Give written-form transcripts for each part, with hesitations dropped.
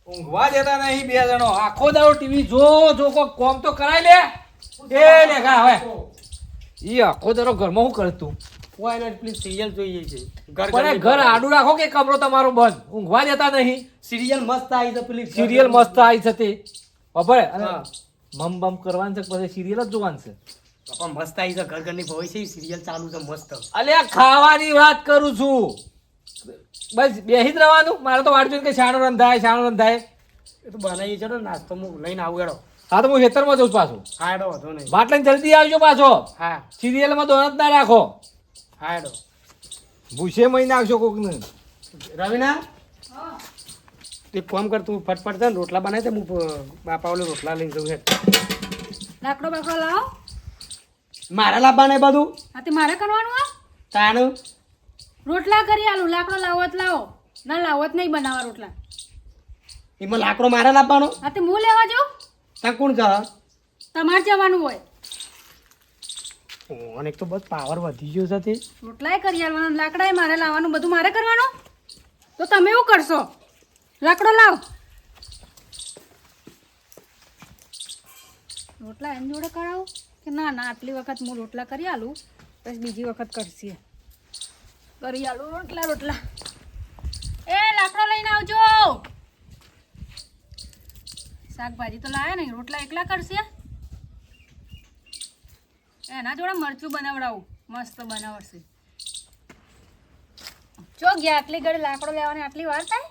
ઊંઘવા દેતા નહીં બે જણો. આખો દાડો ટીવી જો કોક કોમ તો કરાય લે. એ લેખા હવે ઈ આખો દાડો ઘરમાં શું કરે તું? કોઈ ના પ્લીઝ સિરિયલ જોઈએ છે. પણ ઘર આડું રાખો કે કમરો તમારો બંધ? ઊંઘવા દેતા નહીં. સિરિયલ મસ્ત આવી છે પ્લીઝ. સિરિયલ મસ્ત આવી છે તે ખબર અને હા. મમ બમ કરવાનું છે પછી સિરિયલ જ જોવાનું છે. બાપા મસ્ત આવી છે. ઘરની ભોય છે સિરિયલ ચાલુ છે મસ્ત. અલ્યા ખાવાની વાત કરું છું. બસ બેહી જ રહેવાનું. મારે તો વાટ જોઈને કે શાણો રંધાય. એ તો બનાવી છે ને નાસ્તો હું લઈને આવું એડો. હા તો હું ખેતરમાં જઉં છું પાછું. હા એડો વધો નહીં. બાટ લઈને જલ્દી આવજો પાછો. હા સિરિયલમાં દોનત ના રાખો. હા એડો. ભૂસે મહી નાખશો કોકને. રવિના એક કામ કર તું ફટફટ છે ને રોટલા બનાવી દે. હું બાપા ઓલે રોટલા લઈને જઉં છે. લાકડો બાકડો લાવો. મારા લાવવા ને બધું હા તે મારે કરવાનું આ તાનું રોટલા કરી આલું. લાકડો લાવો જ લાવો, ના લાવો જ નહીં બનાવવા રોટલા. એમાં લાકડો મારા લાવવાનો. હા તે હું લેવા જાઉં? ત્યાં કોણ જા? તમારે જવાનું હોય. અને એક તો બસ પાવર વધી ગયો છે તે. રોટલાય કરી આલવાના, લાકડાય મારે લાવવાનું, બધું મારે કરવાનું. તો તમે એવું કરશો? લાકડો લાવ. રોટલા એની જોડે કરાવો કે ના ના આટલી વખત હું રોટલા કરી આલું પછી બીજી વખત કરશે. કરી આલું રોટલા. એ લાકડો લઈને આવજો. શાકભાજી તો લાયા નહીં, રોટલા એકલા કરશે. એના જોડે મરચું બનાવડાવું, મસ્ત બનાવશે. જો ગયા આટલી ઘડી લાકડો લેવાની આટલી વાર થાય?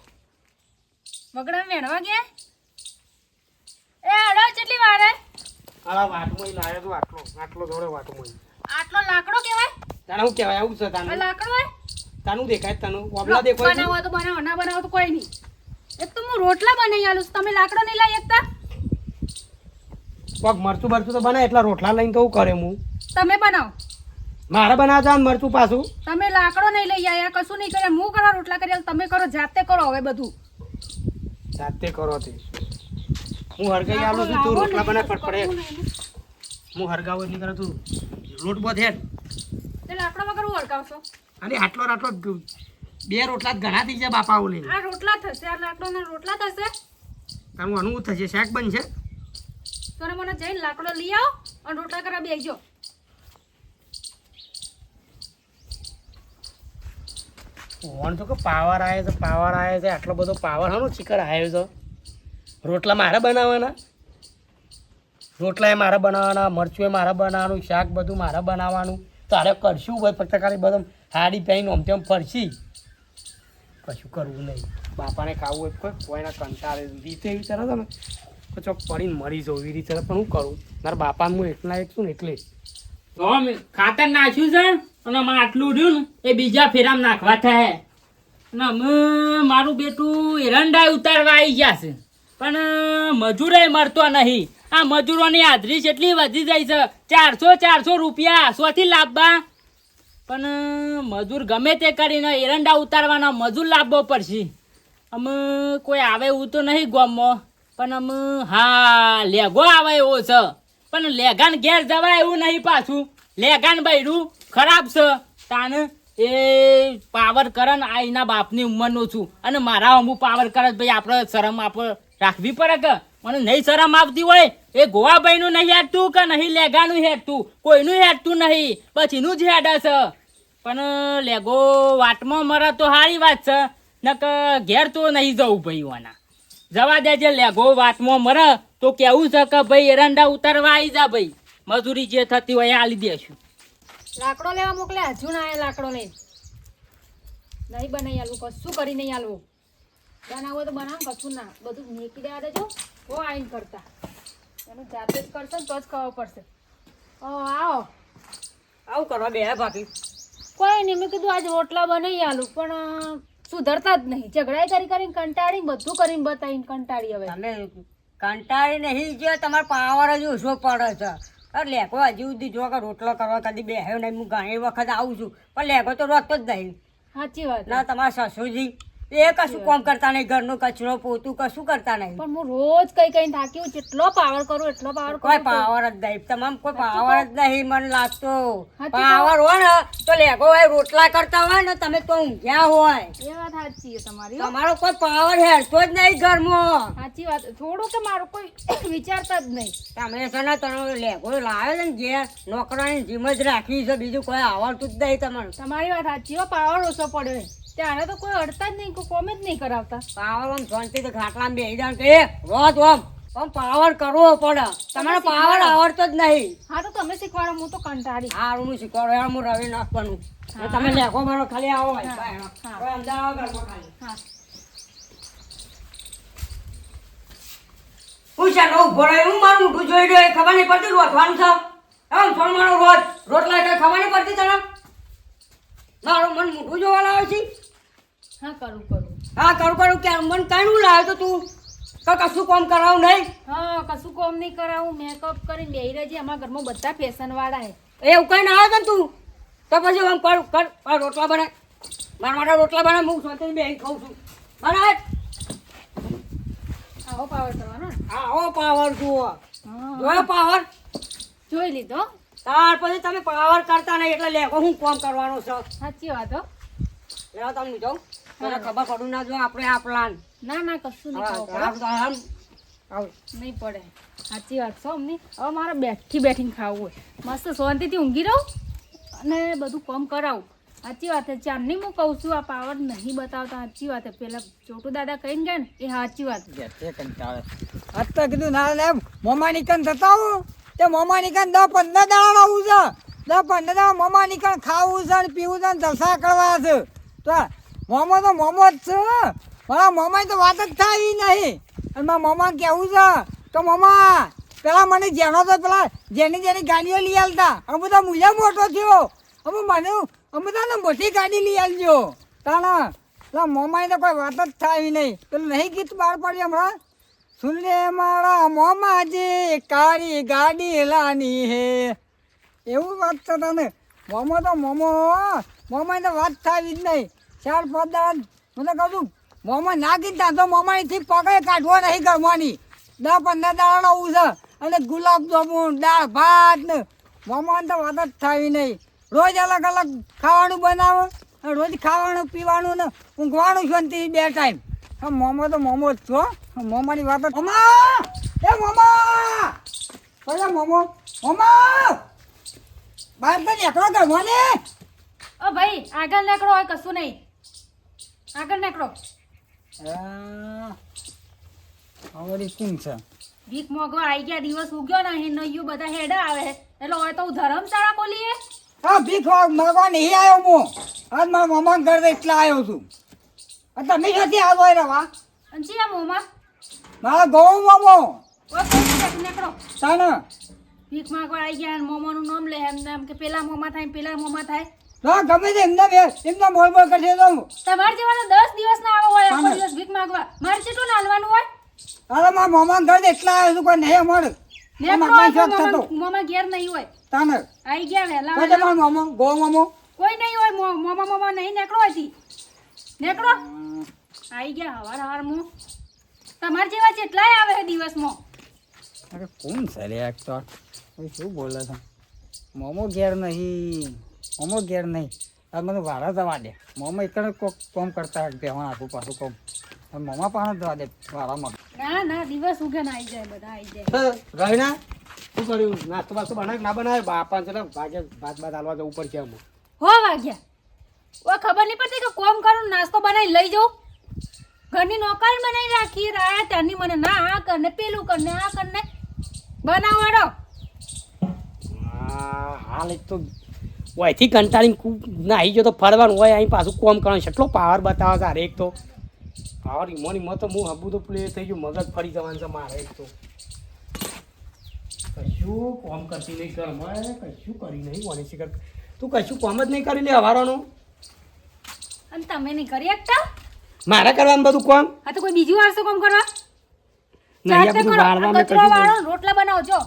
વગડા વેણવા ગયા? એ અડો કેટલી વાર હે? આલા વાટમાં લાવ્યો તો આટલો જોડે વાટમાં. આટલો લાકડો કહેવાય? તાને શું કહેવાય? આવું છે આ તાનું. લાકડો હે? તાનું દેખાય તાનું ઓબલા દેખાય છે? બનાવો તો બનાવો, ના બનાવો તો કોઈ નહીં. એક તો હું રોટલા બનાવી આલું છું, તમે લાકડો નહીં લાવી એકતા? પગ મરચું બરચું તો બનાય એટલા રોટલા લઈને તો હું કરે હું. તમે બનાવો. મારે બનાવતા મરચું પાછું. તમે લાકડો નહીં લઈ આયા, કશું નહીં કર્યા. હું કરો રોટલા કરી આલું, તમે કરો, જાતે કરો હવે બધું. જાતે કરો તે. હું હરગાઈ આલું છું તું રોટલા બનાય ફટફડે. હું હરગાવું એટલી કરે તું લોટ બોધ હેડ. તે લાકડો વગર હું હળગાવશો? અને આટલો બે રોટલા જ ઘણા થઈ જાય બાપા ઓલે. આ રોટલા થશે, આ લાકડોના રોટલા થશે. તારું અનુભવ થશે શાક બનશે. તો મને જઈને લાકડો લઈ આવો અને રોટલા કરવા બેસજો. ઓણ તો કે પાવર આવે છે આટલો બધો પાવર હાનો ચીકર આવ્યો છે. રોટલા મારે બનાવવાના, રોટલા એ મારે બનાવવાના, મરચું એ મારે બનાવવાનું, શાક બધું મારે બનાવવાનું. તારે કરશું ભાઈ ફક્ત ખાલી બધું હાડી પહેરીને આમ તેમ ફરશી. કશું કરવું નહીં. બાપાને ખાવું હોય કોઈના કંટાળે રીતે એવી તરત ને તો ચોક પડીને મરી જવું એવી રીતે. પણ હું કરું મારા બાપા હું એકલા એક છું ને એટલે ખાતર નાખ્યું છે અને અમારે આટલું રહ્યું ને એ બીજા ફેરામાં નાખવા થાય. અને અમે મારું બેટું એરંડા ઉતારવા આવી ગયા છે પણ મજૂરે મળતો નહીં. આ મજૂરોની હાજરી કેટલી વધી જાય છે, 400 રૂપિયા સોથી લાવવા. પણ મજૂર ગમે તે કરીને એરંડા ઉતારવાના મજૂર લાવવો પડશે. અમે કોઈ આવે એવું તો નહીં ગામમાં, પણ અમે હા લેગો આવે એવો છે. પણ લેગાન ઘેર જવાય એવું નહીં પાછું. લેગાન બૈરું ખરાબ છે. તાને એ પાવર કરે ને આ એના બાપની ઉંમરનું છું અને મારા અમુક પાવર કરે ભાઈ આપણે શરમ આપણે રાખવી પડે કે. મને નહીં શરમ આવતી હોય એ ગોવાભાઈનું નહીં હેડતું કે નહીં લેગાનું હેડતું, કોઈનું હેડતું નહીં, પછીનું જ હેડે છે. પણ લેગો વાટમાં મરે તો સારી વાત છે, નક ઘેર તો નહીં જવું ભાઈ. ઓના જવા દેજે. લેગો વાટમાં મરે તો કેવું છે કે ભાઈ એરંડા ઉતારવા આવી જા ભાઈ, મજૂરી જે થતી હોય એ આલી દેશું. લાકડો લેવા મોકલ્યા, હજુ ના આયા લાકડો લઈને. નહીં બનાવી આલું, કશું કરી નહીં આલવું. બનાવો તો બનાવો, કશું ના. બધું નીકળી દેવા દેજો. હો આઈને કરતા એનું જાતે જ કરશે ને તો જ ખબર પડશે. આવો આવું કરવા બે ભાભી. કોઈ નહીં, મેં કીધું આજ રોટલા બનાવી આલું પણ સુધરતા જ નહીં. ઝઘડાઈ કરીને કંટાળી, બધું કરીને બતાવીને કંટાળી. હવે તમે કંટાળી નહીં જો તમારો પાવર જ ઓછો પડે છે. લેકો હજી સુધી જો કે રોટલો કરવા કદી બેહ્યો નહીં. હું ઘણી વખત આવું છું પણ લેકો તો રોતો જ નહીં. સાચી વાત. ના તમારા સસુરજી એ કશું કામ કરતા નહીં, ઘરનું કચરો પોતું કશું કરતા નહીં. પણ હું રોજ કઈ કઈ થાકી જેટલો પાવર કરું એટલો પાવર કોઈ કરું પાવર જ નહીં, તમામ કોઈ પાવર જ નહીં મને લાગતો. સાચું પાવર હોય ને તો લેગો હોય રોટલા કરતા હોય ને તમે તો ઊંઘ્યા હોય. એ વાત સાચી છે તમારી હો. તમારો કોઈ પાવર હેરતો જ નહીં ઘરમાં. સાચી વાત થોડું કે મારું કોઈ વિચારતા જ નહીં. તમે છે ને તમે લેગો લાવે છે ને ઘેર નોકરાની જીમ જ રાખી છે, બીજું કોઈ આવડતું જ નહીં તમને. તમારી વાત સાચી હો, પાવર ઓછો પડ્યો છે. ત્યારે તો કોઈ અડતા જ નહીં, કોઈ કોમ જ નહીં કરાવતા. પાવર આમ શાંતિથી ખાટલામાં બેસી જાવ કે રોજ આમ પાવર કરવો પડે. તમારે પાવર આવડતો જ નહીં. હા તો તમે શીખવાડો, હું તો કંટાળી. હારું હું શીખવાડું, હું રવિ નાખવાનું. તમે લેખો મારો ખાલી આવો ભાઈ. હા. હવે અંદર આવો ઘરમાં ખાલી. હા હું છે ને ઉભો રહ્યો, હું મારું મોઢું જોઈ રહ્યો, ખબર નહીં પડતી રોટવાનું છે. એમ થોડું મારું રોજ રોટલા કઈ ખબર નહીં પડતી તને. મારું મન મોઢું જોવા લાવે છે. હા કરું કરું. હા કરું કે મન કાંઈ લાવે તો તું કશું કામ કરાવું નહીં. હા કશું કોમ નહીં કરાવું, મેકઅપ કરીને બેહી રહેજે. અમારા ઘરમાં બધા ફેશન વાળા છે. એવું કઈ ના આવે ને તું તો પછી આમ કર રોટલા બનાય. મારા માટે રોટલા બનાય, હું શાંતિથી બેસી ખાઉં છું. બનાય. આવો પાવર કરવાનો ને. આવો પાવર જુઓ, હા જોયો પાવર. જોઈ લીધો. ત્યાર પછી તમે પાવર કરતા નહીં એટલે લેખો હું કામ કરવાનો છે. સાચી વાત હો. લેવા તમને જાઉં મને ખબર પડું ના જો આપણે આ પ્લાન. ના ના કશું નહીં ખાવું પડે. આવ નહીં પડે. સાચી વાત છે અમની. હવે મારે બેઠીને ખાવું હોય, મસ્ત શાંતિથી ઊંઘી રહું અને બધું કામ કરાવું. સાચી વાત છે. ચાંદની હું કહું છું, આ પાવર નહીં બતાવતા. સાચી વાત છે. પેલા ચોટુ દાદા કહીને ગયા ને એ સાચી વાત. આજ તો કીધું ના લે મોમાની કન થતા હું તે મોમાની કન 10-15 દાડા આવું છે. 10-15 દાડા મોમાની કન ખાવું છે ને પીવું છે ને જલસા કરવા છે. તો મોમો તો મોમો જ છે. મારા મોમાની તો વાત જ થાય નહીં. અને મારા મોમા કેવું છે તો મોમા પેલા મને જેનો તો પેલા જેની ગાડીઓ લઈ આવતા, અમે બધા મુજા મોટો થયો, અમે તને મોટી ગાડી લઈ આવજો. તાણા પેલા મોમાની તો કોઈ વાત જ થાય નહીં. પેલું નહીં ગીત બહાર પડ્યું હમણાં, સુન લે મારા મોમાજી કાળી ગાડી લાની હે, એવું વાત છે તને. મોમો તો મોમાની તો વાત થાય જ નહીં. 4-5 દાડા હું તો કહું છું મોમાં નાખી ત્યાં તો મોમાનીથી પકડે કાઢવો નહીં ગમવાની. 10-15 દાડા આવું છે. અને ગુલાબ જાંબુ દાળ ભાત ને મોમાની તો વાત જ થાય નહીં. રોજ અલગ અલગ ખાવાનું બનાવે, રોજ ખાવાનું પીવાનું ને ઊંઘવાનું શાંતિ 2 ટાઈમ. હા મોમો તો મોમો જ છો. મોમાની વાત જ. મોમા એ મોમા બોલે મોમા બહાર તો નીકળો ગમવાને. ઓ ભાઈ આગળ નીકળો, હોય કશું નહીં. આગળ નીકળો. આવડી કોણ છે? ભીખ મોગવા આવી ગયા, દિવસ ઉગ્યો ને એ નૈયું બધા હેડા આવે એટલે હોય તો હું ધર્મશાળા ખોલીએ. હા ભીખ માગવા નહીં આવ્યો હું. આજ મારા મામા ઘર એટલા આવ્યો છું. તમે ક્યાંથી આવો રવા? અને ચિયા મોમાં મારા ગૌ મામો નીકળો. તાને ભીખ માગવા આવી ગયા, મોમાનું નામ લે એમ કે પેલા મોમાં થાય પેલા મોમાં થાય. હા ગમે તે એમના બોલ કરશે તો તમારે જેવા તો 10 દિવસ ના આવો હોય, આખો દિવસ ભીખ માંગવા. મારે કેટલું નાલવાનું હોય? અરે મારા મામા ઘર એટલા આવ્યો છું કોઈ નહીં મળે. મોમાં ઘેર નહીં હોય. તાને આવી ગયા વહેલા કોઈ તમારો મામો ગૌ મામો કોઈ નહીં હોય. મોમાં નહીં નીકળો હતી. નીકળો. આવી ગયા હવાર મો. તમારે જેવા જેટલાય આવે દિવસમાં. અરે કોણ છે રે એક તો શું બોલે છે? મોમો ઘેર નહીં, મોમો ઘેર નહીં. આ મને વારા જવા દે. મોમો એક કોમ કરતા બેહવા આખું પાછું કોમ. મોમા પાસે જવા દે વારામાં. ના દિવસ ઉગે ને આવી જાય, બધા આવી જાય. રહીના શું કર્યું? નાસ્તો બાસ્તો બનાવે ના બનાવે? બાપા છે ને ભાગે ભાત હાલવા જવું પડશે અમુક. હો વાગ્યા. ઓ ખબર નહીં પડતી કે કોમ કરું નાસ્તો બનાવી લઈ જાઉં. ઘરની નોકરી બનાવી રાખી રહ્યા ત્યાંની મને ના આ કર ને પેલું કર ને આ કર ને બનાવાડો. હાલ એક તો ઓયથી કંટાળીને ખૂબ નાહી ગયો તો ફરવાનું હોય, અહીં પાછું કોમ કરવાનું. કેટલો પાવર બતાવે છે. એક તો પાવર ઈમોની તો હું હબું તો પ્લે થઈ ગયું, મગજ ફરી જવાનું છે મારે. એક તો કશું કોમ કરતી નહીં ઘરમાં, કશું કરી નહીં. કોને શીખર તું કશું કોમ જ નહીં કરી લે હવારોનું. અને તમે નહીં કરી શકતા? મારે કરવાનું બધું કોમ. આ તો કોઈ બીજું આવશે કોમ કરવા? નહીં આ જાતે બધું કરો. વાળવા આ મેં કચરો કશું વાળો, રોટલા બનાવજો.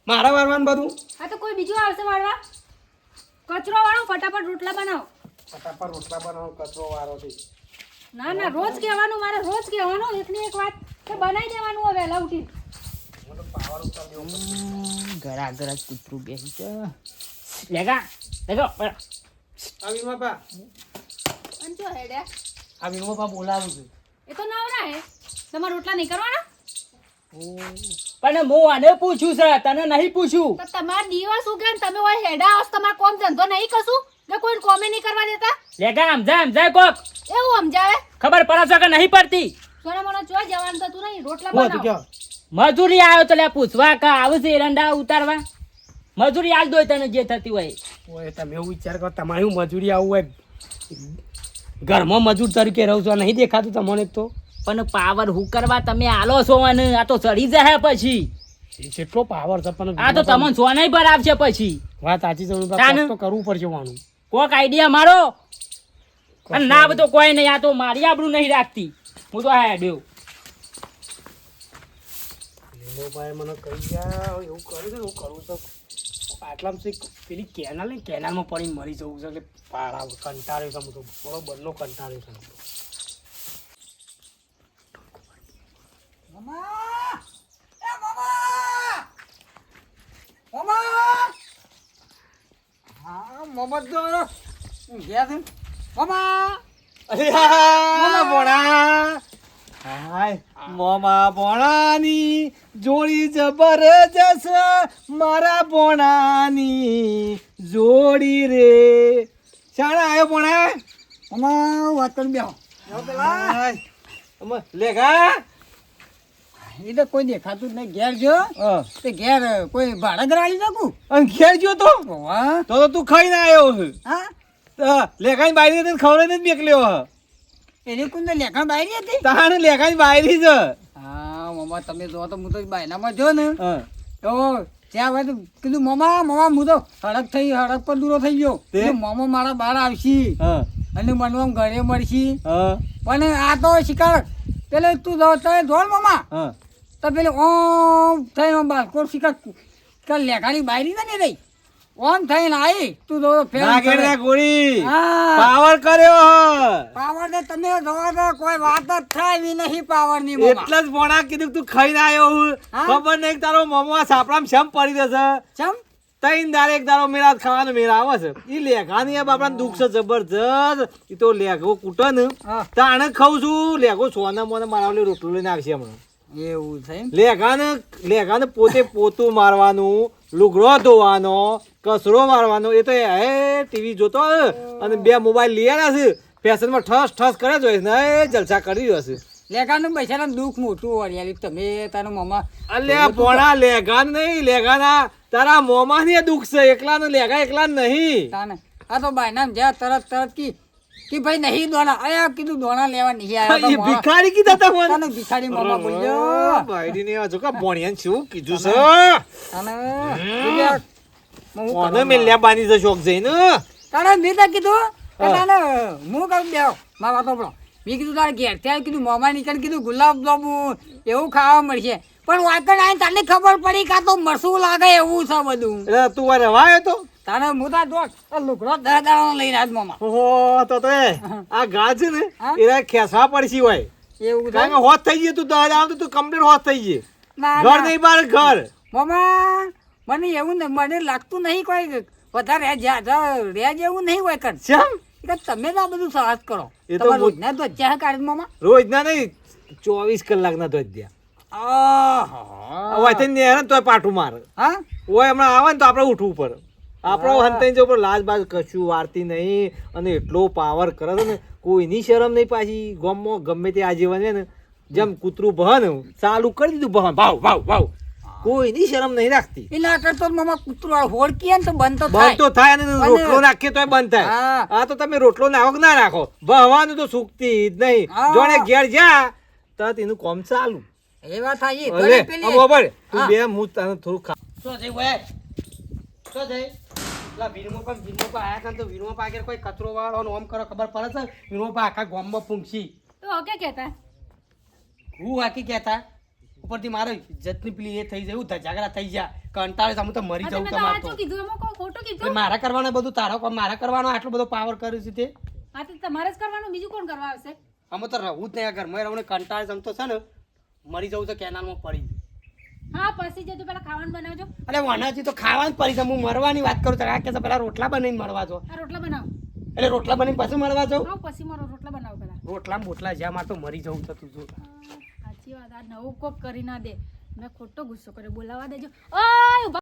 મારે વાળવાનું બધું. આ તો કોઈ બીજું આવશે વાળવા. કચરો વાળો, ફટાફટ રોટલા બનાવો. ફટાફટ રોટલા બનાવો, કચરો વાળો છે. ના ના રોજ કહેવાનું મારે રોજ કહેવાનું એકની એક વાત કે બનાવી દેવાનું હવે વહેલા ઉઠી ઘર આગળ જ કૂતરું બેસી છે લેગા લેગો આ વિનોબા અને જો હેડે આ વિનોબા બોલાવું છું એ તો નવરા હે તમારે રોટલા નહીં કરવાના પણ હું આને પૂછું છે તને નહીં પૂછું તો તમારા દિવસ ઉગે ને તમે હોય હેડા આવો તમારે કોમ ધંધો નહીં કશું ને કોઈ કોમે નહીં કરવા દેતા લેગા સમજાય કોક એવું સમજાવે ખબર પડે છે કે નહીં પડતી સોના મને જો જવાનું થતું નહીં રોટલા હું હતું બનાવો કયો મજૂરી આવ્યો તો લે પૂછવા કા આવે છે એરંડા ઉતારવા મજૂરી આલ દો તને જે થતી હોય ઓય તમે એવું વિચાર કરો તમારે હું મજૂરી આવું હોય ઘરમાં મજૂર તરીકે રહું છું આ નહીં દેખાતું તમને તો પણ પાવર હું કરવા તમે આલો છો અને આ તો ચડી જાય પછી એ કેટલો પાવર છે પણ આ તો તમને સોનાઈ પર આવશે પછી વાત સાચી છે વિનોબા, તાને? કોક તો કરવું પડશે વાનું કોક આઈડિયા મારો અને ના બધો કોઈ નહીં આ તો મારી આબરૂ નહીં રાખતી હું તો આ દેવ વિનોભાઈ મને કહી ગયા એવું કર્યું છે એવું કરવું છે આટલામાં છે પેલી કેનાલ ને કેનાલમાં પડીને મરી જવું છે કે પાડા કંટાળ્યો છે હું તો બરોબરનો કંટાળ્યો છે મામા એ મામા મામા હા મોહમ્મદ તો ગયા છે મામા અરે હા ભોણા હાય મોમા ભોણાની જોડી જબરજસ્ત મારા ભોણાની જોડી રે શાણા આવ્યો ભોણા મામા વાત કરી બેહો હાય લેખા એ તો કોઈ દેખાતું જ નહીં ઘેર ગયો તે ઘેર કોઈ ભાડા કરાવી શકું અને ઘેર ગયો તો વાહ તો તું ખાઈને આવ્યો છે હા લેખાની બાયરી તને ખવડાવીને જ મેકલ્યો હ એની કુંડ લેખા બાયરી હતી તાણ લેખાની બાયરી છે હા મામા તમે જો તો હું તો બાયનામાં જો ને હા. તો ત્યાં હવે કીધું મામા હું તો હડક પર દૂરો થઈ ગયો તે? કીધું, મામા મારા બહાર આવશી હા અને મનવા ઘરે મળશી હા પણ આ તો શિકાર પેલે તું જોડ મામા હા તો પેલે ઓમ થઈને બાળકો શિકાર લેખાની બાયરી ને રહી ઓમ થઈને આવી તું જો ફેર નાગેડ ના ગોળી હા પાવર કર્યો હ પાવર ને તમે જોવો તો કોઈ વાત જ થાય એવી નહીં પાવર ની મામા એટલે જ ભોણા કીધું કે તું ખાઈને આવ્યો હું હા? ખબર નહીં કે તારો મોમો સાપડામાં શમ પડી જશે ચમ તઈન દારે એક દારો મેળા ખાવાનો મેળા આવે છે ઈ લેઘાની આ બાપડાને દુઃખ છે જબરજસ્ત ઈ તો લેઘો કૂટે ને હા. તાણે ખાઉં છું લેઘો સોના મોને મારા ઓલે રોટલો લઈને આવશે હમણાં એવું છે એમ? લેઘાને પોતે પોતું મારવાનું લુગડો ધોવાનો કચરો મારવાનો એ તો હે ટીવી જોતો હોય અને બે મોબાઈલ લઈ આવ્યા છે ફેશનમાં ઠસ ઠસ કરે જ હોય ને એ જલસા કરી રહ્યો છે લેખાનું પૈસાનું દુઃખ મોટું વળ્યાલી તમે તારા મામા અલ્યા પોણા લેઘાન નહીં લેઘાના તારા મોમાની દુઃખ છે એકલાનું લેઘા એકલા નહીં તાને આ તો બાયનામ જ્યાં તરત કે ભાઈ નહીં દોણા આયા કીધું દોણા લેવા નહીં આવ્યા તો એ ભિખારી કીધા તા મને તાને ભિખારી મામા બોલ્યો ભાઈડીને આ જો કા ભણ્યાને શું કીધું છે તાને બોલ્યા, હું કોને કરવા મેલ્યા બાની છે શોખ જઈને તારે મેં તો કીધું કે તાને હું કહું દેવ મારા તો પડો મેં કીધું તારે ઘેર ત્યાં કીધું મોમા નીકળ કીધું ગુલાબ જાંબુ એવું ખાવા મળશે પણ વાકણ આવીને તને ખબર પડી કે આ તો મરસું લાગે એવું છે બધું એટલે તું આ રવાયો તો તારે હું તાર દોસ્ત આ લુગડો દાડા લઈને આજ મામા ઓહો તો એ આ ગા છે ને હા? એના ખેસવા પડશી હોય એવું કારણ કે હોત થઈ ગઈ તું દસ આવ તો તું કમ્પ્લીટ હોત થઈ ગઈ ના ઘર નહીં બાર ઘર મામા મને એવું ને મને લાગતું નહીં કોઈ વધારે રહ્યા જેવું નહીં હોય કર શ્યામ કે તમે તો આ બધું સહજ કરો એ તો તમારે હું- રોજના તો અત્યારે કાઢે મામા રોજ ના નહીં 24 કલાકના તો દ્યા આહા. હવે થઈને હેરાન તોય પાટું મારે હા ઓય હમણાં આવે ને તો આપણે ઉઠવું પડે આપણો હંતાઈ જો પર લાજ બાજ કશું વારતી નહીં અને એટલો પાવર કરે છે ને કોઈની શરમ નહીં પાછી ગામમાં ગમે તે આજીવન છે ને જેમ કૂતરું બહે ને ચાલુ કરી દીધું બહન ભાવ ભાવ ભાવ કોઈની શરમ નહીં રાખતી એના કરતો મામા કૂતરું હોળકીએ ને તો બંધ તો બંધ થાય તો થાય અને અને- રોટલો નાખીએ તોય બંધ થાય હા. આ તો તમે રોટલો નાખો કે ના નાખો બહવાનું તો સુકતી જ નહીં હા. જોડે ઘેર જા તો એનું કોમ ચાલુ એ વાત થાય અલે આ બોબર તું હા. બે હું તને થોડું ખા શું થઈ હોય શું થઈ પેલા વીરમો આયા કાન તો વીરમો આગળ કોઈ કચરો વાળો ને ઓમ કરો ખબર પડે છે વીરમો આખા ગામમાં પૂંછી તો કે કહેતા હું હાકી કહેતા ઉપરથી મારો ઇજ્જતની પેલી એ થઈ જાય ધજાગરા થઈ જાય કંટાળે છે, હું તો મરી આ જાઉં તમે તો તમારે તો સાચું કીધું એમાં કોઈ ખોટું એટલે કીધું મારા કરવાનું બધું તારો કામ મારા કરવાનો આટલો બધો પાવર કર્યો છે તે આ તો તમારે જ કરવાનું બીજું કોણ કરવા આવશે આમાં તો રહું જ નહીં આ ઘરમાં રહું ને કંટાળ જમતો છે ને મરી જવું તો કેનાલમાં પડી હા પછી જતું પેલા ખાવાનું બનાવજો. અરે વાનાજી તો ખાવાનું જ પડી છે હું મરવાની વાત કરું છું આ કે પેલા રોટલા બનાવીને મળવા જો આ રોટલા બનાવો. એટલે રોટલા બનાવીને પછી મળવા જાઉં હા પછી મારો રોટલા બનાવો પેલા. રોટલા બોટલા જ્યાં મારે તો મરી જવું છે તું જો સાચી વાત, આ નવું કોક કરી ના દે. મેં ખોટો ગુસ્સો કર્યો, બોલાવા દેજો. ઓય ઊભા